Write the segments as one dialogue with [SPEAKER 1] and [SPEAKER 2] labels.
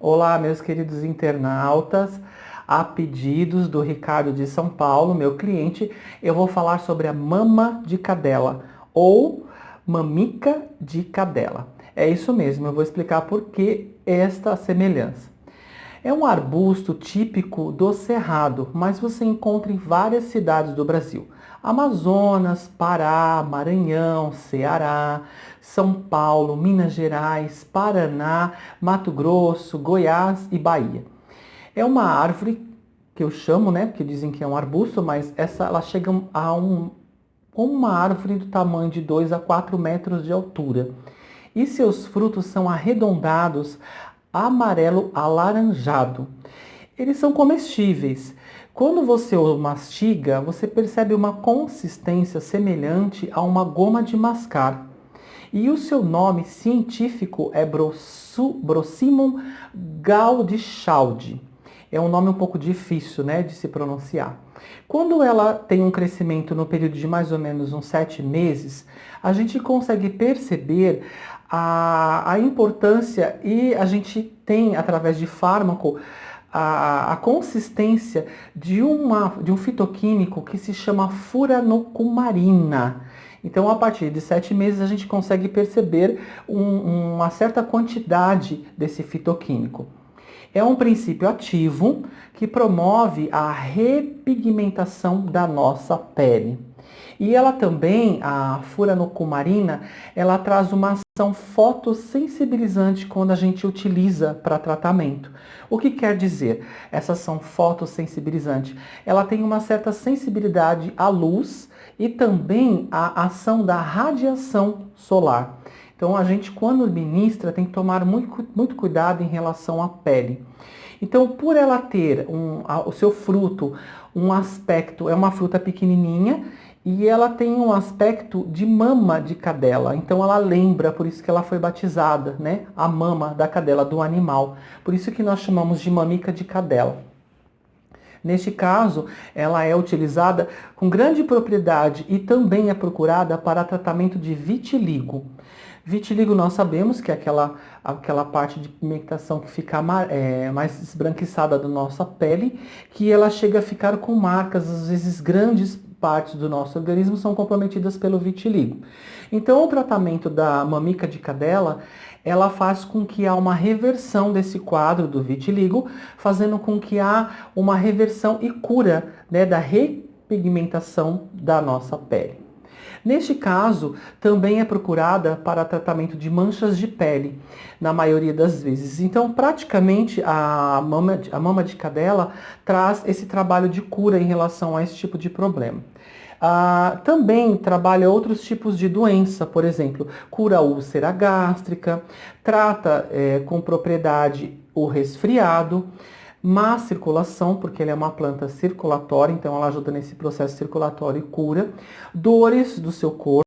[SPEAKER 1] Olá, meus queridos internautas. A pedidos do Ricardo de São Paulo, meu cliente, eu vou falar sobre a mama de cadela ou mamica de cadela. É isso mesmo, eu vou explicar por que esta semelhança. É um arbusto típico do Cerrado, mas você encontra em várias cidades do Brasil. Amazonas, Pará, Maranhão, Ceará, São Paulo, Minas Gerais, Paraná, Mato Grosso, Goiás e Bahia. É uma árvore que eu chamo, né, porque dizem que é um arbusto, mas ela chega a uma árvore do tamanho de 2 a 4 metros de altura. E seus frutos são arredondados, amarelo alaranjado. Eles são comestíveis. Quando você o mastiga, você percebe uma consistência semelhante a uma goma de mascar. E o seu nome científico é Brossimum gaudichaudi. É um nome um pouco difícil, né, de se pronunciar. Quando ela tem um crescimento no período de mais ou menos uns 7 meses, a gente consegue perceber a importância e a gente tem, através de fármaco, a consistência de um fitoquímico que se chama furanocumarina. Então, a partir de 7 meses, a gente consegue perceber uma certa quantidade desse fitoquímico. É um princípio ativo que promove a repigmentação da nossa pele. E ela também, a furanocumarina, ela traz uma ação fotossensibilizante quando a gente utiliza para tratamento. O que quer dizer essa ação fotossensibilizante? Ela tem uma certa sensibilidade à luz e também à ação da radiação solar. Então, a gente, quando ministra, tem que tomar muito cuidado em relação à pele. Então, por ela ter o seu fruto, um aspecto, é uma fruta pequenininha e ela tem um aspecto de mama de cadela. Então, ela lembra, por isso que ela foi batizada, né? A mama da cadela, do animal. Por isso que nós chamamos de mamica de cadela. Neste caso, ela é utilizada com grande propriedade e também é procurada para tratamento de vitiligo. Vitiligo nós sabemos que é aquela parte de pigmentação que fica mais esbranquiçada da nossa pele, que ela chega a ficar com marcas, às vezes grandes partes do nosso organismo são comprometidas pelo vitiligo. Então o tratamento da mamica de cadela, ela faz com que há uma reversão desse quadro do vitiligo, fazendo com que há uma reversão e cura, né, da repigmentação da nossa pele. Neste caso, também é procurada para tratamento de manchas de pele, na maioria das vezes. Então, praticamente, a mama de cadela traz esse trabalho de cura em relação a esse tipo de problema. Também trabalha outros tipos de doença, por exemplo, cura a úlcera gástrica, trata com propriedade o resfriado, má circulação, porque ela é uma planta circulatória, então ela ajuda nesse processo circulatório e cura. Dores do seu corpo,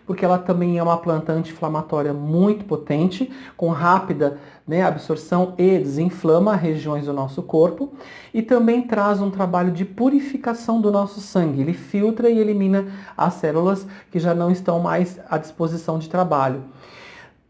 [SPEAKER 1] porque ela também é uma planta anti-inflamatória muito potente, com rápida, né, absorção e desinflama regiões do nosso corpo. E também traz um trabalho de purificação do nosso sangue. Ele filtra e elimina as células que já não estão mais à disposição de trabalho.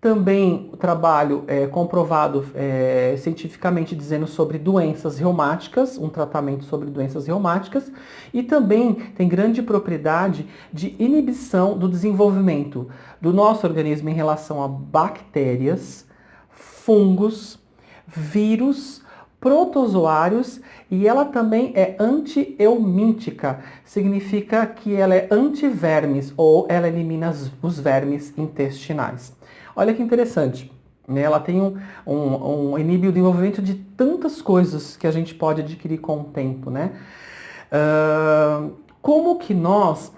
[SPEAKER 1] Também o trabalho comprovado cientificamente dizendo sobre doenças reumáticas, um tratamento sobre doenças reumáticas, e também tem grande propriedade de inibição do desenvolvimento do nosso organismo em relação a bactérias, fungos, vírus, protozoários, e ela também é anti-eumíntica, significa que ela é anti-vermes, ou ela elimina os vermes intestinais. Olha que interessante, né? Ela tem inibe o desenvolvimento de tantas coisas que a gente pode adquirir com o tempo, né? Como que nós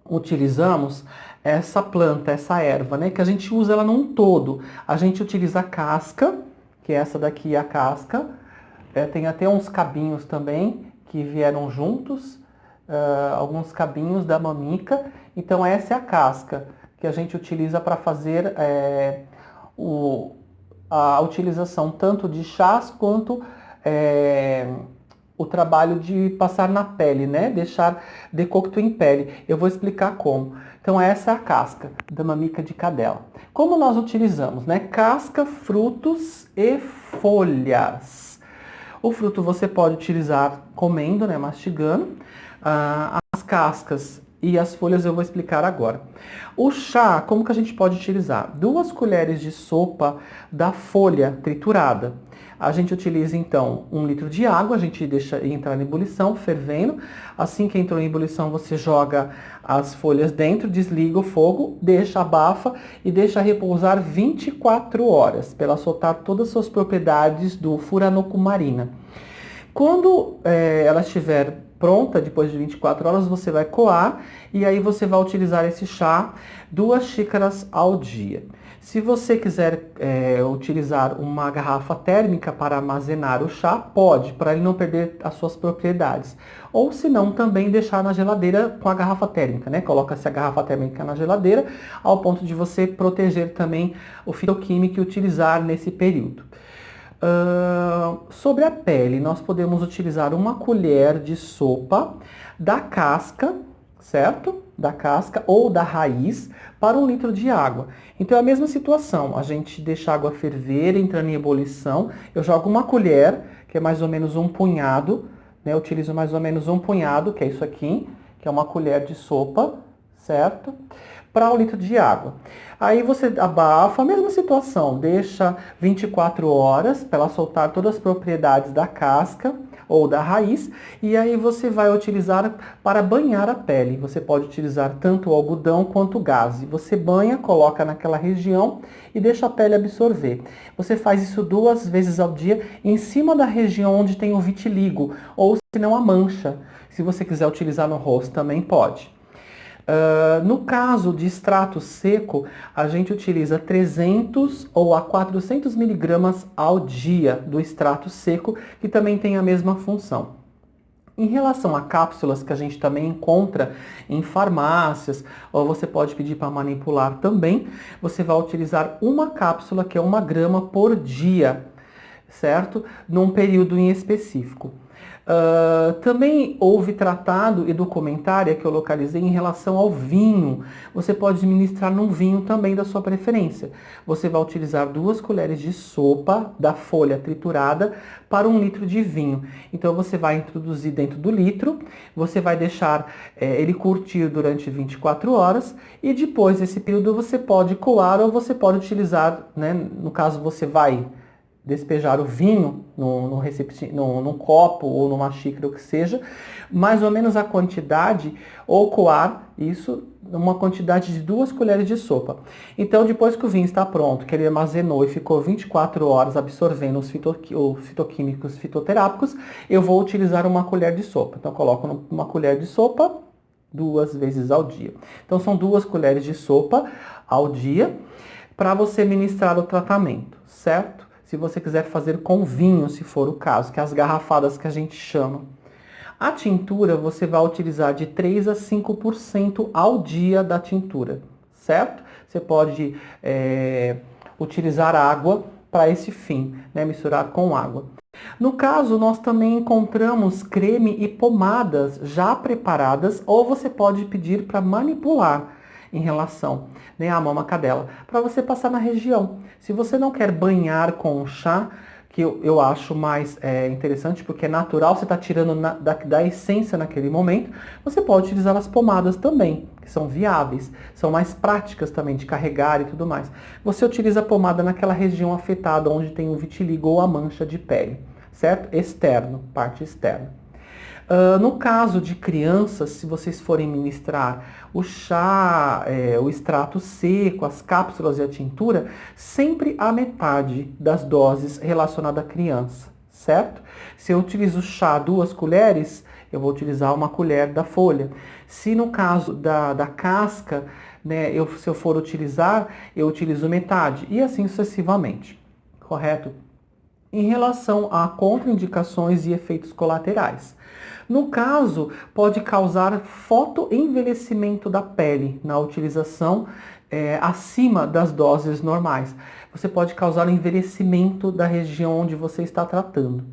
[SPEAKER 1] utilizamos essa planta, essa erva, né? Que a gente usa ela num todo. A gente utiliza a casca, que essa daqui é a casca. Tem até uns cabinhos também que vieram juntos, alguns cabinhos da mamica. Então essa é a casca que a gente utiliza para fazer a utilização tanto de chás quanto o trabalho de passar na pele, né? Deixar decocto em pele. Eu vou explicar como. Então essa é a casca da mamica de cadela. Como nós utilizamos, né? Casca, frutos e folhas. O fruto você pode utilizar comendo, né, mastigando. As cascas e as folhas eu vou explicar agora. O chá, como que a gente pode utilizar? 2 colheres de sopa da folha triturada. A gente utiliza então 1 litro de água, a gente deixa entrar em ebulição, fervendo. Assim que entrou em ebulição, você joga as folhas dentro, desliga o fogo, deixa, abafa e deixa repousar 24 horas, para ela soltar todas as suas propriedades do furanocumarina. Quando ela estiver pronta, depois de 24 horas, você vai coar e aí você vai utilizar esse chá 2 xícaras ao dia. Se você quiser utilizar uma garrafa térmica para armazenar o chá, pode, para ele não perder as suas propriedades. Ou se não, também deixar na geladeira com a garrafa térmica, né? Coloca-se a garrafa térmica na geladeira, ao ponto de você proteger também o fitoquímico e utilizar nesse período. Sobre a pele, nós podemos utilizar 1 colher de sopa da casca, certo? Da casca ou da raiz para 1 litro de água. Então é a mesma situação, a gente deixa a água ferver, entrando em ebulição, eu jogo 1 colher, que é mais ou menos 1 punhado, né? Eu utilizo mais ou menos 1 punhado, que é isso aqui, que é 1 colher de sopa, certo? Para 1 litro de água. Aí você abafa, a mesma situação, deixa 24 horas para ela soltar todas as propriedades da casca ou da raiz, e aí você vai utilizar para banhar a pele. Você pode utilizar tanto o algodão quanto o gaze. Você banha, coloca naquela região e deixa a pele absorver. Você faz isso 2 vezes ao dia em cima da região onde tem o vitiligo, ou se não a mancha. Se você quiser utilizar no rosto também pode. No caso de extrato seco, a gente utiliza 300 ou a 400 miligramas ao dia do extrato seco, que também tem a mesma função. Em relação a cápsulas, que a gente também encontra em farmácias, ou você pode pedir para manipular também, você vai utilizar 1 cápsula, que é 1 grama por dia, certo? Num período em específico. Também houve tratado e documentária que eu localizei em relação ao vinho. Você pode ministrar num vinho também da sua preferência. Você vai utilizar 2 colheres de sopa da folha triturada para 1 litro de vinho. Então você vai introduzir dentro do litro, você vai deixar ele curtir durante 24 horas e depois desse período você pode coar ou você pode utilizar, né, no caso você vai despejar o vinho num copo ou numa xícara, o que seja, mais ou menos a quantidade, ou coar isso numa quantidade de 2 colheres de sopa. Então, depois que o vinho está pronto, que ele armazenou e ficou 24 horas absorvendo os fitoquímicos fitoterápicos, eu vou utilizar 1 colher de sopa. Então, eu coloco 1 colher de sopa 2 vezes ao dia. Então, são 2 colheres de sopa ao dia para você ministrar o tratamento, certo? Se você quiser fazer com vinho, se for o caso, que é as garrafadas que a gente chama. A tintura você vai utilizar de 3 a 5% ao dia da tintura, certo? Você pode utilizar água para esse fim, né? Misturar com água. No caso, nós também encontramos creme e pomadas já preparadas, ou você pode pedir para manipular em relação, né, à mama cadela, para você passar na região. Se você não quer banhar com o chá, que eu acho mais interessante, porque é natural, você está tirando da essência naquele momento, você pode utilizar as pomadas também, que são viáveis, são mais práticas também de carregar e tudo mais. Você utiliza a pomada naquela região afetada, onde tem o vitiligo ou a mancha de pele, certo? Externo, parte externa. No caso de crianças, se vocês forem ministrar o chá, o extrato seco, as cápsulas e a tintura, sempre a metade das doses relacionada à criança, certo? Se eu utilizo chá 2 colheres, eu vou utilizar 1 colher da folha. Se no caso da casca, né, se eu for utilizar, eu utilizo metade e assim sucessivamente, correto? Em relação a contraindicações e efeitos colaterais. No caso, pode causar fotoenvelhecimento da pele na utilização acima das doses normais. Você pode causar envelhecimento da região onde você está tratando.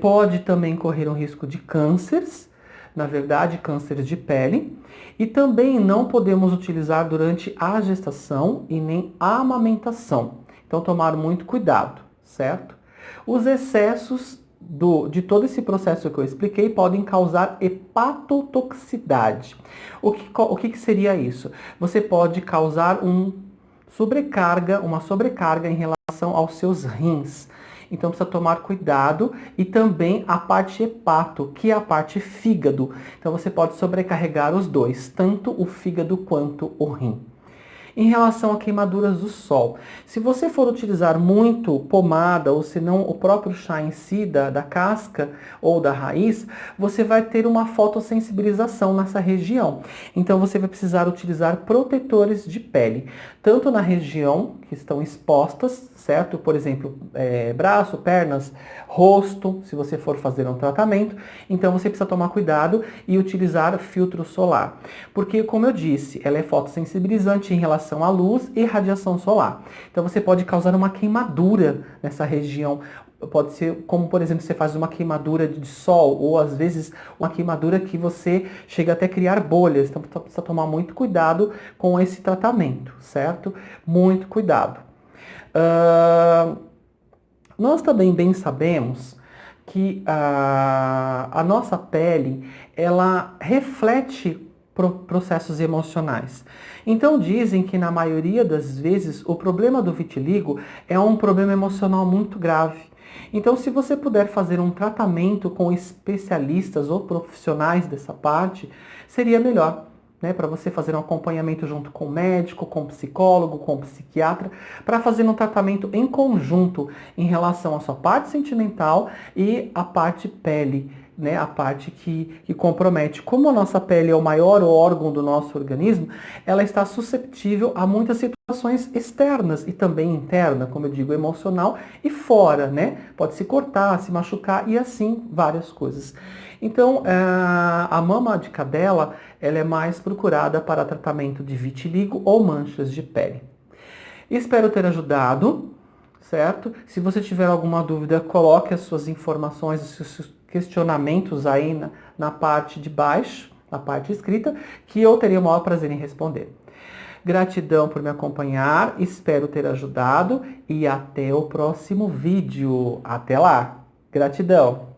[SPEAKER 1] Pode também correr um risco de cânceres, na verdade, cânceres de pele. E também não podemos utilizar durante a gestação e nem a amamentação. Então, tomar muito cuidado. certo? Os excessos de todo esse processo que eu expliquei podem causar hepatotoxicidade. O que seria isso? Você pode causar uma sobrecarga em relação aos seus rins. Então precisa tomar cuidado, e também a parte hepato, que é a parte fígado. Então você pode sobrecarregar os dois, tanto o fígado quanto o rim. Em relação a queimaduras do sol, se você for utilizar muito pomada, ou se não o próprio chá em si, da casca ou da raiz, você vai ter uma fotossensibilização nessa região. Então você vai precisar utilizar protetores de pele, tanto na região que estão expostas, certo? Por exemplo, braço, pernas, rosto, se você for fazer um tratamento. Então você precisa tomar cuidado e utilizar filtro solar. Porque, como eu disse, ela é fotossensibilizante em relação à luz e radiação solar. Então você pode causar uma queimadura nessa região. Pode ser como, por exemplo, você faz uma queimadura de sol, ou às vezes uma queimadura que você chega até a criar bolhas. Então precisa tomar muito cuidado com esse tratamento, certo? Muito cuidado. Nós também bem sabemos que a nossa pele, ela reflete processos emocionais. Então dizem que na maioria das vezes o problema do vitiligo é um problema emocional muito grave. Então, se você puder fazer um tratamento com especialistas ou profissionais dessa parte, seria melhor, né, para você fazer um acompanhamento junto com o médico, com o psicólogo, com o psiquiatra, para fazer um tratamento em conjunto em relação à sua parte sentimental e à parte pele, né, a parte que compromete. Como a nossa pele é o maior órgão do nosso organismo, ela está susceptível a muitas situações externas e também interna, como eu digo, emocional e fora, né? Pode se cortar, se machucar e assim várias coisas. Então, a mama de cadela, ela é mais procurada para tratamento de vitiligo ou manchas de pele. Espero ter ajudado, certo? Se você tiver alguma dúvida, coloque as suas informações, os seus questionamentos aí na parte de baixo, na parte escrita, que eu teria o maior prazer em responder. Gratidão por me acompanhar, espero ter ajudado e até o próximo vídeo. Até lá! Gratidão!